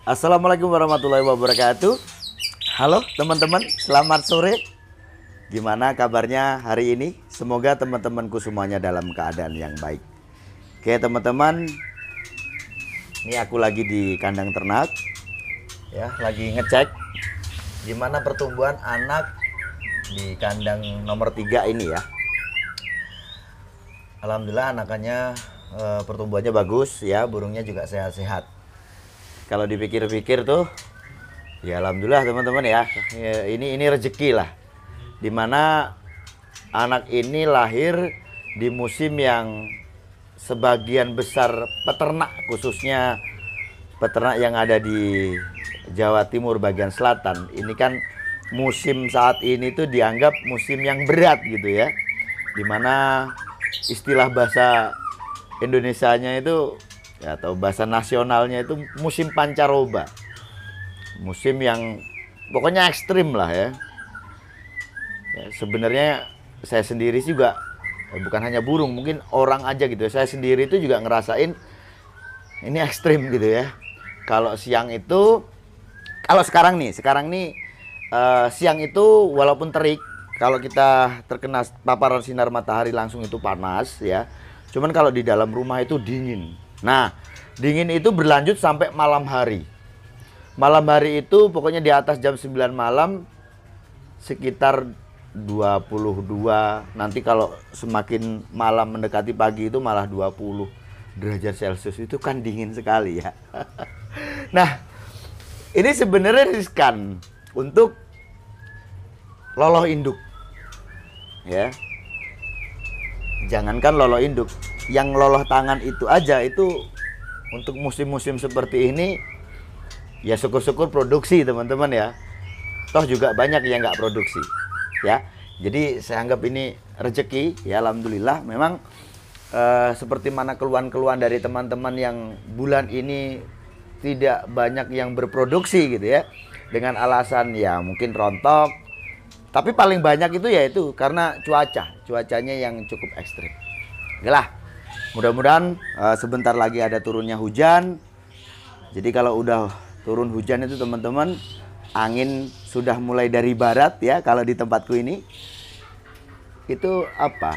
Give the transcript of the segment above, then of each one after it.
Assalamualaikum warahmatullahi wabarakatuh. Halo teman-teman, selamat sore. Gimana kabarnya hari ini? Semoga teman-temanku semuanya dalam keadaan yang baik. Oke teman-teman, ini aku lagi di kandang ternak, ya, lagi ngecek gimana pertumbuhan anak di kandang nomor 3 ini ya. Alhamdulillah anakannya pertumbuhannya bagus ya, burungnya juga sehat-sehat. Kalau dipikir-pikir tuh, ya alhamdulillah teman-teman ya, ini rezeki lah. Dimana anak ini lahir di musim yang sebagian besar peternak, khususnya peternak yang ada di Jawa Timur bagian selatan, ini kan musim saat ini tuh dianggap musim yang berat gitu ya. Dimana istilah bahasa Indonesianya itu ya, atau bahasa nasionalnya itu musim pancaroba, musim yang pokoknya ekstrim lah ya. Sebenarnya saya sendiri juga bukan hanya burung, mungkin orang aja gitu ya, saya sendiri itu juga ngerasain ini ekstrim gitu ya. Kalau siang itu, kalau sekarang nih siang itu walaupun terik, kalau kita terkena paparan sinar matahari langsung itu panas ya. Cuman kalau di dalam rumah itu dingin. Nah, dingin itu berlanjut sampai malam hari. Malam hari itu pokoknya di atas jam 9 malam sekitar 22. Nanti kalau semakin malam mendekati pagi itu malah 20 derajat Celcius. Itu kan dingin sekali ya. Nah, ini sebenarnya riskan untuk loloh induk. Ya. Jangankan loloh induk, yang loloh tangan itu aja itu untuk musim-musim seperti ini ya syukur-syukur produksi teman-teman ya. Toh juga banyak yang nggak produksi ya. Jadi saya anggap ini rezeki ya, alhamdulillah. Memang seperti mana keluhan-keluhan dari teman-teman yang bulan ini tidak banyak yang berproduksi gitu ya, dengan alasan ya mungkin rontok. Tapi paling banyak itu ya itu karena cuacanya yang cukup ekstrim. Oke lah, mudah-mudahan sebentar lagi ada turunnya hujan. Jadi kalau udah turun hujan itu teman-teman, angin sudah mulai dari barat ya. Kalau di tempatku ini itu apa?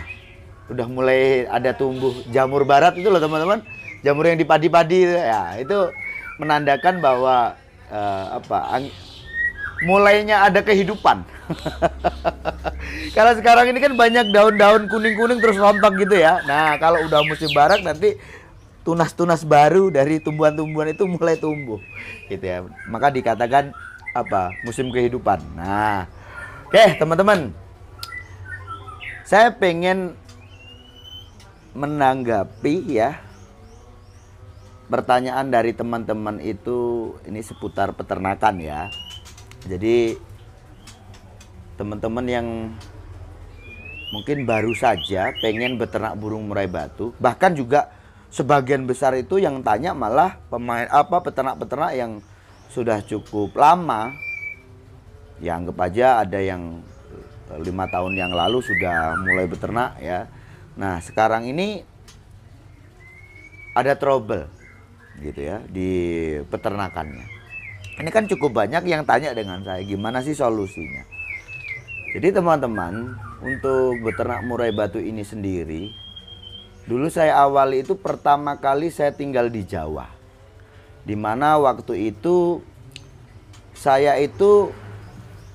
Udah mulai ada tumbuh jamur barat itu loh teman-teman. Jamur yang di padi-padi ya, itu menandakan bahwa mulainya ada kehidupan. Kalau sekarang ini kan banyak daun-daun kuning-kuning terus rontok gitu ya. Nah, kalau udah musim barak nanti tunas-tunas baru dari tumbuhan-tumbuhan itu mulai tumbuh gitu ya. Maka dikatakan apa? Musim kehidupan. Nah, oke teman-teman. Saya pengen menanggapi ya pertanyaan dari teman-teman itu, ini seputar peternakan ya. Jadi teman-teman yang mungkin baru saja pengen beternak burung murai batu, bahkan juga sebagian besar itu yang tanya malah peternak-peternak yang sudah cukup lama. Ya anggap aja ada yang 5 tahun yang lalu sudah mulai beternak ya. Nah, sekarang ini ada trouble gitu ya di peternakannya. Ini kan cukup banyak yang tanya dengan saya, gimana sih solusinya? Jadi teman-teman, untuk beternak murai batu ini sendiri, dulu saya awali itu pertama kali saya tinggal di Jawa. Dimana waktu itu saya itu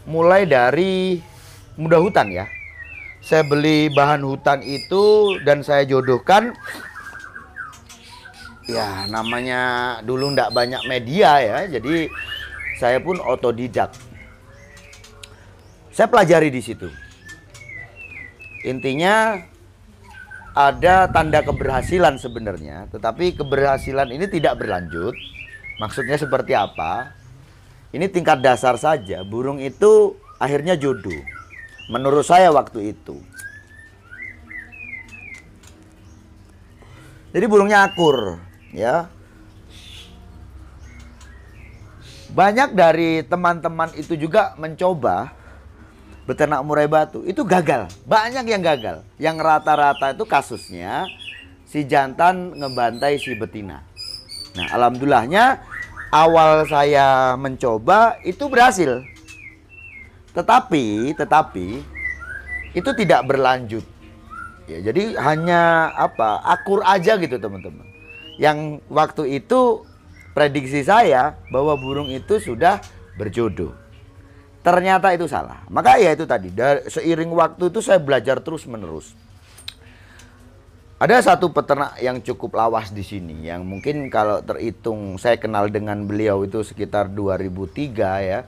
mulai dari muda hutan ya. Saya beli bahan hutan itu dan saya jodohkan. Ya namanya dulu ndak banyak media ya, jadi saya pun otodidak. Saya pelajari di situ. Intinya ada tanda keberhasilan sebenarnya, tetapi keberhasilan ini tidak berlanjut. Maksudnya seperti apa? Ini tingkat dasar saja. Burung itu akhirnya jodoh. Menurut saya waktu itu. Jadi burungnya akur. Ya, banyak dari teman-teman itu juga mencoba beternak murai batu, itu gagal, banyak yang gagal. Yang rata-rata itu kasusnya si jantan ngebantai si betina. Nah, alhamdulillahnya awal saya mencoba itu berhasil. Tetapi itu tidak berlanjut. Ya, jadi hanya akur aja gitu teman-teman. Yang waktu itu prediksi saya bahwa burung itu sudah berjodoh. Ternyata itu salah. Maka ya itu tadi, seiring waktu itu saya belajar terus menerus. Ada satu peternak yang cukup lawas di sini, yang mungkin kalau terhitung saya kenal dengan beliau itu sekitar 2003 ya.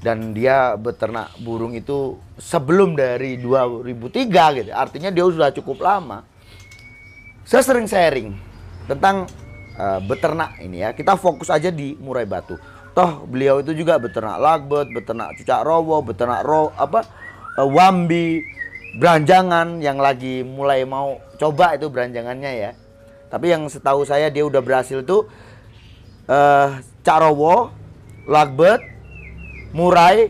Dan dia beternak burung itu sebelum dari 2003 gitu. Artinya dia sudah cukup lama. Saya sering sharing tentang beternak ini ya. Kita fokus aja di murai batu. Toh beliau itu juga beternak lovebird, beternak cucak rowo, beternak wambi, beranjangan yang lagi mulai mau coba itu beranjangannya ya. Tapi yang setahu saya dia udah berhasil tuh cak rowo, lovebird, murai,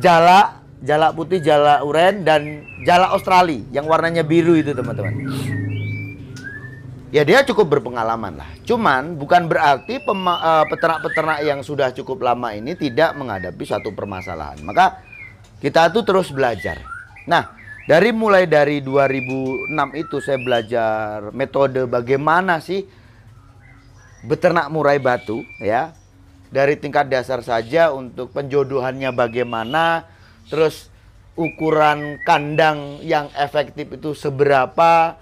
jalak putih, jalak uren, dan jalak Australia yang warnanya biru itu teman-teman. Ya dia cukup berpengalaman lah. Cuman bukan berarti peternak-peternak yang sudah cukup lama ini tidak menghadapi satu permasalahan. Maka kita tuh terus belajar. Nah, mulai dari 2006 itu saya belajar metode bagaimana sih beternak murai batu ya. Dari tingkat dasar saja untuk penjodohannya bagaimana, terus ukuran kandang yang efektif itu seberapa,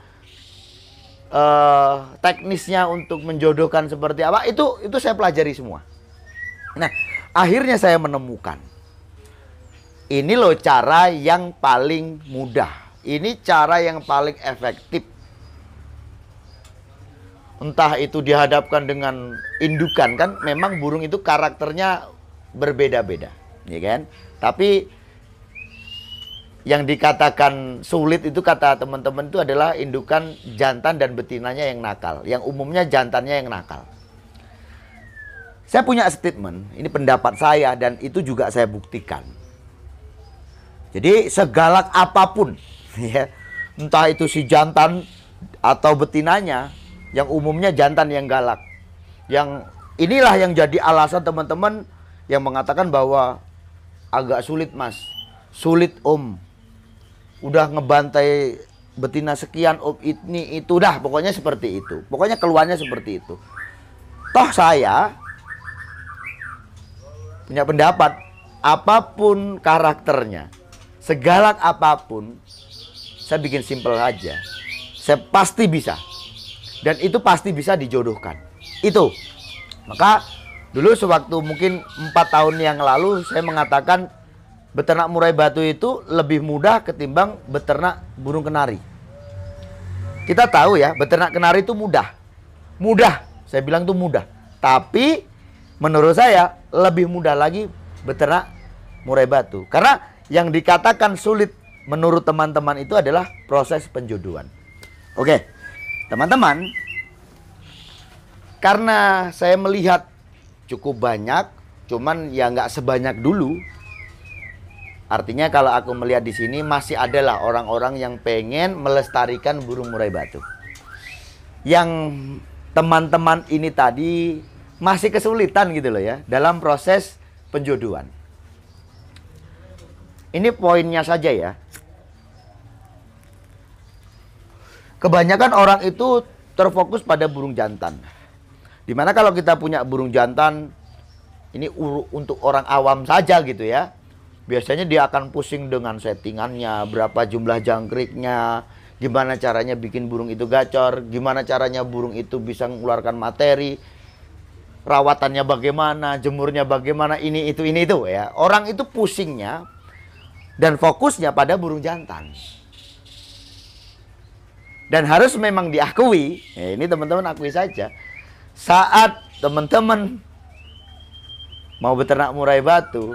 teknisnya untuk menjodohkan seperti apa, itu saya pelajari semua. Nah, akhirnya saya menemukan ini loh cara yang paling mudah, ini cara yang paling efektif. Entah itu dihadapkan dengan indukan, kan memang burung itu karakternya berbeda-beda, ya kan? Tapi yang dikatakan sulit itu kata teman-teman itu adalah indukan jantan dan betinanya yang nakal. Yang umumnya jantannya yang nakal. Saya punya statement, ini pendapat saya dan itu juga saya buktikan. Jadi segalak apapun, ya, entah itu si jantan atau betinanya, yang umumnya jantan yang galak. Yang inilah yang jadi alasan teman-teman yang mengatakan bahwa agak sulit mas, sulit om, udah ngebantai betina sekian om, ini itu, dah pokoknya seperti itu. Pokoknya keluarnya seperti itu. Toh saya punya pendapat, apapun karakternya, segalak apapun, saya bikin simple aja, saya pasti bisa. Dan itu pasti bisa dijodohkan. Itu. Maka dulu sewaktu mungkin 4 tahun yang lalu saya mengatakan beternak murai batu itu lebih mudah ketimbang beternak burung kenari. Kita tahu ya, beternak kenari itu mudah. Mudah. Saya bilang itu mudah. Tapi menurut saya lebih mudah lagi beternak murai batu. Karena yang dikatakan sulit menurut teman-teman itu adalah proses penjodohan. Oke. Teman-teman, karena saya melihat cukup banyak, cuman ya nggak sebanyak dulu. Artinya kalau aku melihat di sini masih adalah orang-orang yang pengen melestarikan burung murai batu. Yang teman-teman ini tadi masih kesulitan gitu loh ya dalam proses penjodohan. Ini poinnya saja ya. Kebanyakan orang itu terfokus pada burung jantan. Dimana kalau kita punya burung jantan, ini untuk orang awam saja gitu ya. Biasanya dia akan pusing dengan settingannya, berapa jumlah jangkriknya, gimana caranya bikin burung itu gacor, gimana caranya burung itu bisa mengeluarkan materi, rawatannya bagaimana, jemurnya bagaimana, ini itu ya. Orang itu pusingnya dan fokusnya pada burung jantan. Dan harus memang diakui, ya ini teman-teman akui saja, saat teman-teman mau beternak murai batu,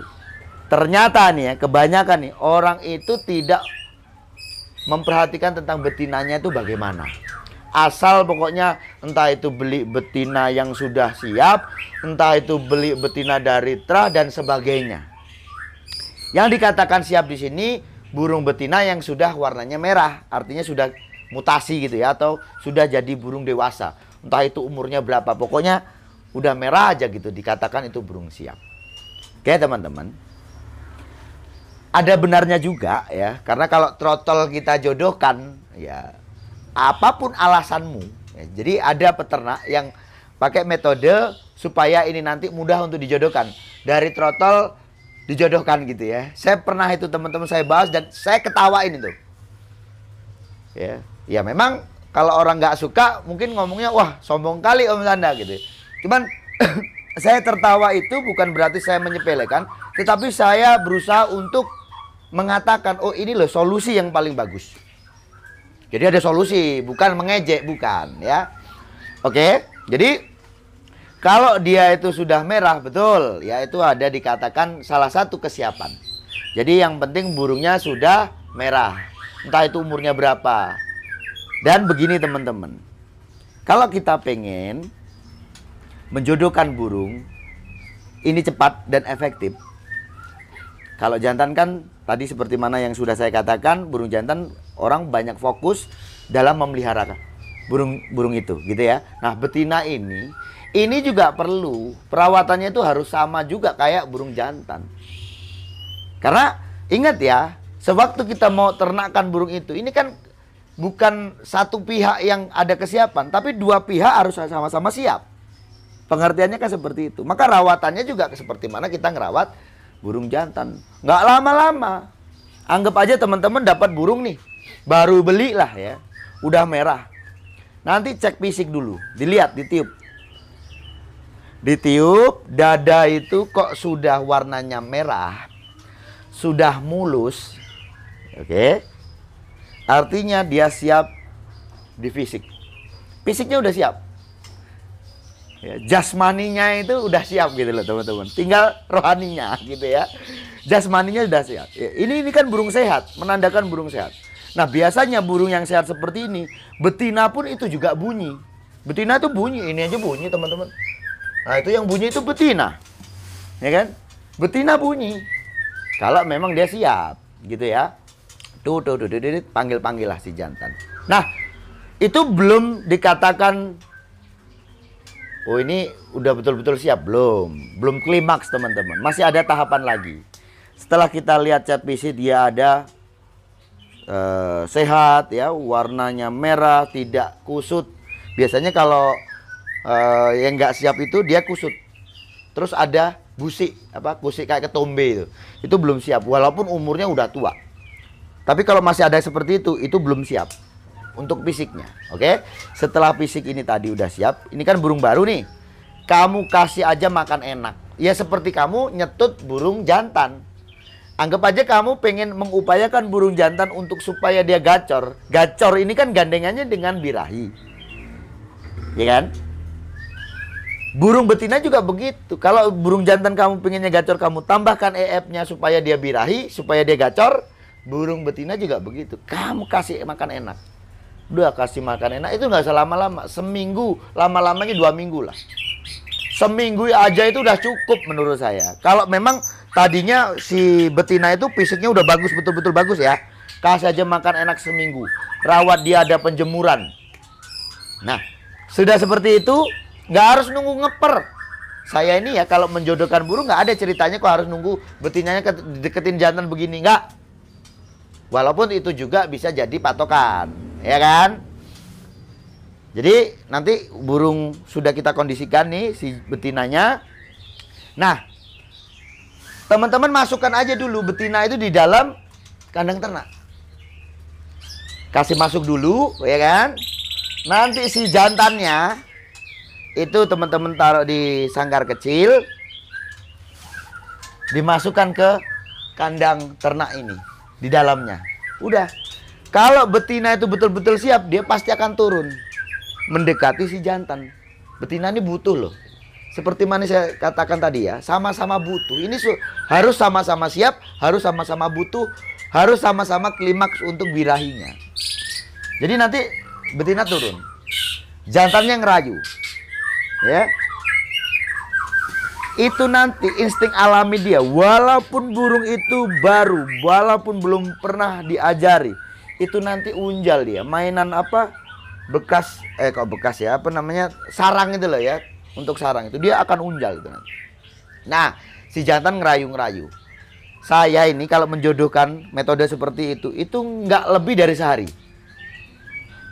ternyata nih ya, kebanyakan nih orang itu tidak memperhatikan tentang betinanya itu bagaimana. Asal pokoknya entah itu beli betina yang sudah siap, entah itu beli betina dari trah dan sebagainya. Yang dikatakan siap di sini burung betina yang sudah warnanya merah, artinya sudah mutasi gitu ya, atau sudah jadi burung dewasa. Entah itu umurnya berapa, pokoknya udah merah aja gitu dikatakan itu burung siap. Oke teman-teman. Ada benarnya juga ya, karena kalau trotol kita jodohkan ya apapun alasanmu ya, jadi ada peternak yang pakai metode supaya ini nanti mudah untuk dijodohkan. Dari trotol dijodohkan gitu ya. Saya pernah itu teman-teman saya bahas dan saya ketawain itu. Ya memang kalau orang nggak suka mungkin ngomongnya wah sombong kali Om Sanda gitu. Cuman saya tertawa itu bukan berarti saya menyepelekan, tetapi saya berusaha untuk mengatakan oh ini loh solusi yang paling bagus. Jadi ada solusi, bukan mengejek, bukan ya. Oke, jadi kalau dia itu sudah merah betul, ya itu ada dikatakan salah satu kesiapan. Jadi yang penting burungnya sudah merah, entah itu umurnya berapa. Dan begini teman-teman, kalau kita pengen menjodohkan burung ini cepat dan efektif. Kalau jantan kan tadi seperti mana yang sudah saya katakan, burung jantan orang banyak fokus dalam memelihara burung itu gitu ya. Nah betina ini juga perlu perawatannya itu harus sama juga kayak burung jantan. Karena ingat ya, sewaktu kita mau ternakkan burung itu, ini kan bukan satu pihak yang ada kesiapan, tapi dua pihak harus sama-sama siap. Pengertiannya kan seperti itu. Maka rawatannya juga seperti mana kita ngerawat burung jantan. Nggak lama-lama. Anggap aja teman-teman dapat burung nih. Baru beli lah ya. Udah merah. Nanti cek fisik dulu. Dilihat, ditiup. Ditiup, dada itu kok sudah warnanya merah. Sudah mulus. Oke. Artinya dia siap di fisik. Fisiknya udah siap. Ya, jasmaninya itu udah siap gitu loh teman-teman. Tinggal rohaninya gitu ya. Jasmaninya sudah siap. Ya, ini kan burung sehat, menandakan burung sehat. Nah biasanya burung yang sehat seperti ini, betina pun itu juga bunyi. Betina itu bunyi, ini aja bunyi teman-teman. Nah itu yang bunyi itu betina, ya kan? Betina bunyi. Kalau memang dia siap, gitu ya. Tuh, panggil lah si jantan. Nah itu belum dikatakan. Oh ini udah betul-betul siap? Belum klimaks teman-teman. Masih ada tahapan lagi. Setelah kita lihat cat fisik dia ada sehat ya, warnanya merah, tidak kusut. Biasanya kalau yang nggak siap itu dia kusut. Terus ada busik, busik kayak ketombe itu belum siap. Walaupun umurnya udah tua. Tapi kalau masih ada seperti itu belum siap. Untuk fisiknya, oke? Setelah fisik ini tadi udah siap, ini kan burung baru nih. Kamu kasih aja makan enak. Ya seperti kamu nyetut burung jantan. Anggap aja kamu pengen mengupayakan burung jantan untuk supaya dia gacor. Gacor ini kan gandengannya dengan birahi. Ya kan? Burung betina juga begitu. Kalau burung jantan kamu pengennya gacor, kamu tambahkan EF-nya supaya dia birahi, supaya dia gacor. Burung betina juga begitu. Kamu kasih makan enak. Udah kasih makan enak itu nggak usah lama-lama, seminggu, lama-lamanya 2 minggu lah. Seminggu aja itu udah cukup menurut saya. Kalau memang tadinya si betina itu fisiknya udah bagus, betul-betul bagus ya, kasih aja makan enak seminggu. Rawat dia, ada penjemuran. Nah sudah seperti itu nggak harus nunggu ngeper. Saya ini ya kalau menjodohkan burung nggak ada ceritanya kok harus nunggu betinanya deketin jantan begini, nggak. Walaupun itu juga bisa jadi patokan, ya kan? Jadi nanti burung sudah kita kondisikan nih si betinanya. Nah, teman-teman masukkan aja dulu betina itu di dalam kandang ternak. Kasih masuk dulu, ya kan? Nanti si jantannya itu teman-teman taruh di sangkar kecil, dimasukkan ke kandang ternak ini. Di dalamnya. Udah. Kalau betina itu betul-betul siap, dia pasti akan turun mendekati si jantan. Betina ini butuh loh. Seperti mana saya katakan tadi ya, sama-sama butuh. Ini harus sama-sama siap, harus sama-sama butuh, harus sama-sama klimaks untuk birahinya. Jadi nanti betina turun. Jantannya ngerayu. Ya. Itu nanti insting alami dia. Walaupun burung itu baru, walaupun belum pernah diajari, itu nanti unjal dia. Mainan apa? Bekas, kok bekas ya, apa namanya? Sarang itu loh ya. untuk sarang itu dia akan unjal itu nanti. Nah, si jantan ngerayu-ngerayu. Saya ini kalau menjodohkan metode seperti itu nggak lebih dari sehari.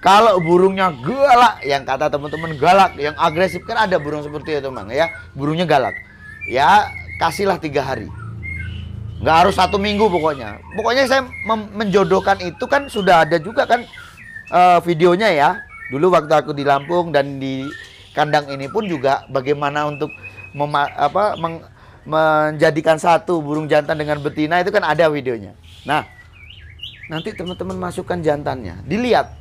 Kalau burungnya galak, yang kata teman-teman galak, yang agresif, kan ada burung seperti itu Mang ya, burungnya galak. Ya kasihlah 3 hari. Nggak harus 1 minggu pokoknya. Pokoknya saya menjodohkan itu kan sudah ada juga kan videonya ya. Dulu waktu aku di Lampung dan di kandang ini pun juga bagaimana untuk menjadikan satu burung jantan dengan betina itu kan ada videonya. Nah, nanti teman-teman masukkan jantannya, dilihat.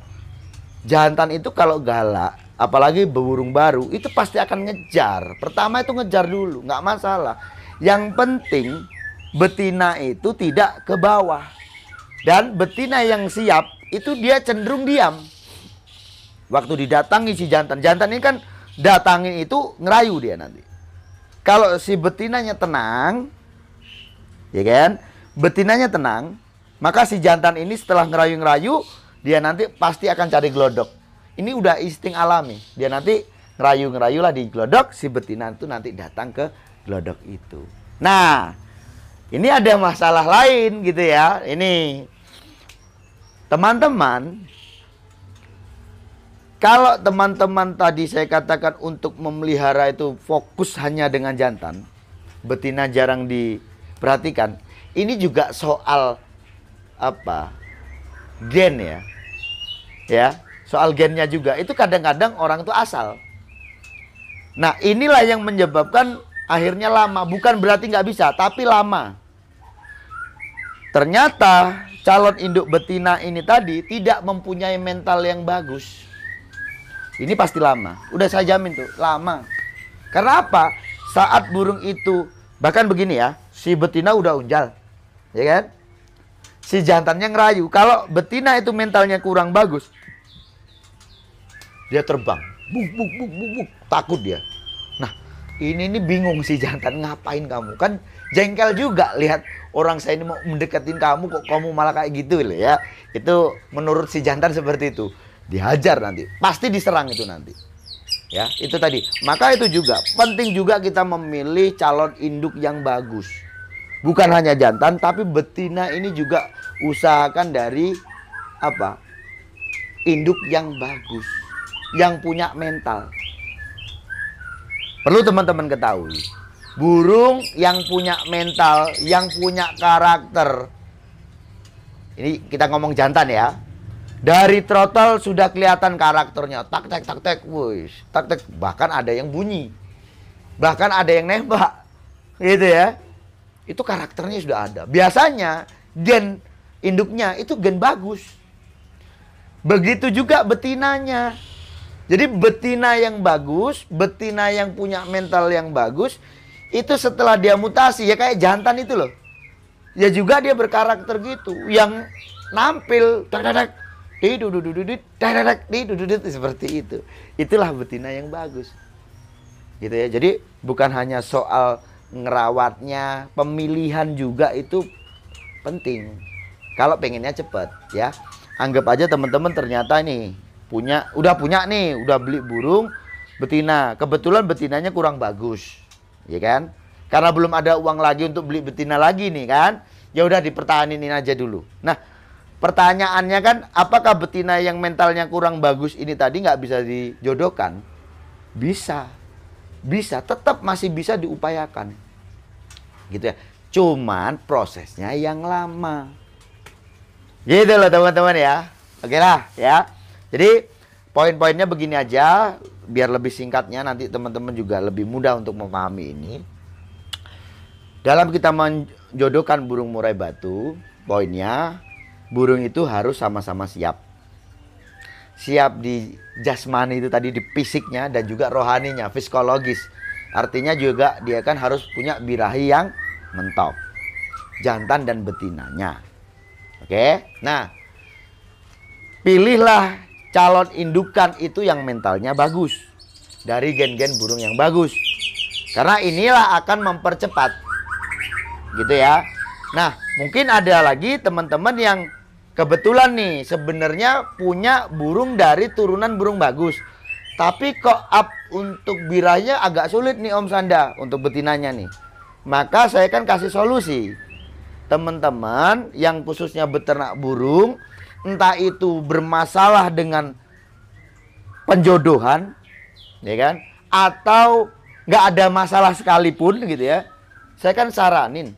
Jantan itu kalau galak, apalagi burung baru, itu pasti akan ngejar. Pertama itu ngejar dulu, nggak masalah. Yang penting betina itu tidak ke bawah. Dan betina yang siap itu dia cenderung diam. Waktu didatangi si jantan ini kan datangin itu ngerayu dia nanti. Kalau si betinanya tenang, ya kan? Betinanya tenang, maka si jantan ini setelah ngerayu-ngerayu, dia nanti pasti akan cari glodok. Ini udah insting alami. Dia nanti ngerayu-ngerayu lah di glodok, si betina itu nanti datang ke glodok itu. Nah, ini ada masalah lain gitu ya. Ini teman-teman, kalau teman-teman tadi saya katakan untuk memelihara itu fokus hanya dengan jantan, betina jarang diperhatikan. Ini juga soal apa? Gen ya. Ya, soal gennya juga. Itu kadang-kadang orang itu asal. Nah, inilah yang menyebabkan akhirnya lama. Bukan berarti nggak bisa, tapi lama. Ternyata calon induk betina ini tadi tidak mempunyai mental yang bagus. Ini pasti lama. Udah saya jamin tuh, lama. Karena apa? Saat burung itu, bahkan begini ya, si betina udah unjal, ya kan? Si jantannya ngerayu. Kalau betina itu mentalnya kurang bagus, dia terbang, buk buk buk buk buk, takut dia. Nah, ini bingung si jantan, ngapain kamu? Kan jengkel juga lihat orang saya ini mau mendekatin kamu, kok kamu malah kayak gitu loh ya. Itu menurut si jantan seperti itu. Dihajar nanti, pasti diserang itu nanti. Ya, itu tadi. Maka itu juga penting juga kita memilih calon induk yang bagus. Bukan hanya jantan, tapi betina ini juga usahakan dari apa? Induk yang bagus, yang punya mental. Perlu teman-teman ketahui, burung yang punya mental, yang punya karakter. Ini kita ngomong jantan ya. Dari throttle sudah kelihatan karakternya. Tak tek tak tek, wush, tak tek. Bahkan ada yang bunyi, bahkan ada yang nembak, gitu ya. Itu karakternya sudah ada. Biasanya gen induknya itu gen bagus. Begitu juga betinanya. Jadi betina yang bagus, betina yang punya mental yang bagus, itu setelah dia mutasi ya kayak jantan itu loh. Ya juga dia berkarakter gitu, yang nampil seperti itu. Itulah betina yang bagus. Gitu ya. Jadi bukan hanya soal ngerawatnya, pemilihan juga itu penting. Kalau pengennya cepat ya. Anggap aja teman-teman ternyata nih udah punya nih, udah beli burung betina. Kebetulan betinanya kurang bagus. Ya kan? Karena belum ada uang lagi untuk beli betina lagi nih kan. Ya udah dipertahanin aja dulu. Nah, pertanyaannya kan, apakah betina yang mentalnya kurang bagus ini tadi nggak bisa dijodohkan? Bisa. Bisa, tetap masih bisa diupayakan. Gitu ya. Cuman prosesnya yang lama. Gitu loh teman-teman ya. Oke lah ya. Jadi poin-poinnya begini aja, biar lebih singkatnya nanti teman-teman juga lebih mudah untuk memahami ini. Dalam kita menjodohkan burung murai batu, poinnya burung itu harus sama-sama siap. Siap di jasmani itu tadi, di fisiknya dan juga rohaninya, psikologis. Artinya juga dia kan harus punya birahi yang mentok. Jantan dan betinanya. Oke. Nah, pilihlah calon indukan itu yang mentalnya bagus. Dari gen-gen burung yang bagus. Karena inilah akan mempercepat. Gitu ya. Nah, mungkin ada lagi teman-teman yang kebetulan nih sebenarnya punya burung dari turunan burung bagus, Tapi kok up untuk birahnya agak sulit nih Om Sanda, untuk betinanya nih. Maka saya kan kasih solusi. Teman-teman yang khususnya beternak burung, entah itu bermasalah dengan penjodohan, ya kan, atau nggak ada masalah sekalipun gitu ya, saya kan saranin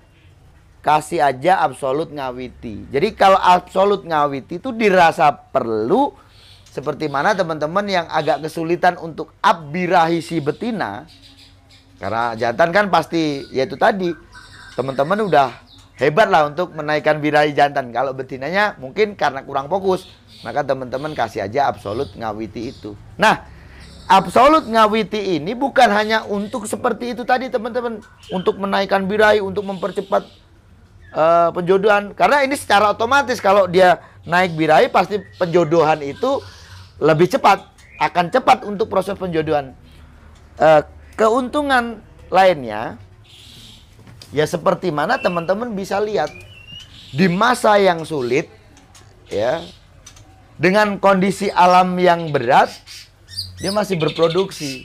kasih aja Absolut Ngawiti. Jadi kalau Absolut Ngawiti itu dirasa perlu, seperti mana teman-teman yang agak kesulitan untuk up birahi si betina, karena jantan kan pasti yaitu tadi teman-teman udah hebat lah untuk menaikkan birahi jantan. Kalau betinanya mungkin karena kurang fokus, maka teman-teman kasih aja Absolut Ngawiti itu. Nah, Absolut Ngawiti ini bukan hanya untuk seperti itu tadi teman-teman, untuk menaikkan birahi, untuk mempercepat penjodohan. Karena ini secara otomatis kalau dia naik birahi pasti penjodohan itu lebih cepat, akan cepat untuk proses penjodohan. Keuntungan lainnya ya seperti mana teman-teman bisa lihat di masa yang sulit ya, dengan kondisi alam yang berat, dia masih berproduksi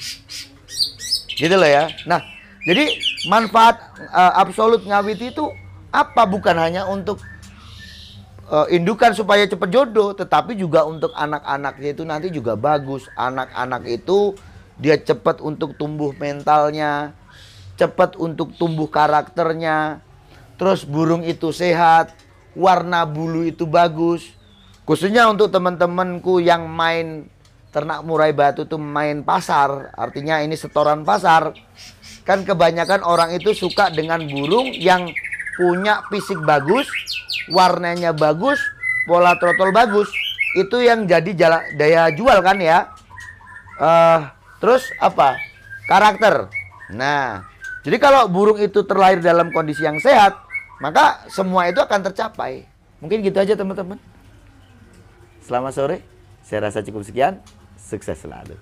gitu loh ya. Nah, jadi manfaat Absolut Ngawiti itu apa? Bukan hanya untuk indukan supaya cepat jodoh, tetapi juga untuk anak-anaknya itu nanti juga bagus. Anak-anak itu dia cepat untuk tumbuh mentalnya, cepat untuk tumbuh karakternya. Terus burung itu sehat, warna bulu itu bagus. Khususnya untuk teman-temanku yang main ternak murai batu itu main pasar, artinya ini setoran pasar. Kan kebanyakan orang itu suka dengan burung yang punya fisik bagus, warnanya bagus, pola trotol bagus. Itu yang jadi daya jual kan ya. Terus apa? Karakter. Nah, jadi kalau burung itu terlahir dalam kondisi yang sehat, maka semua itu akan tercapai. Mungkin gitu aja teman-teman. Selamat sore. Saya rasa cukup sekian. Sukses selalu.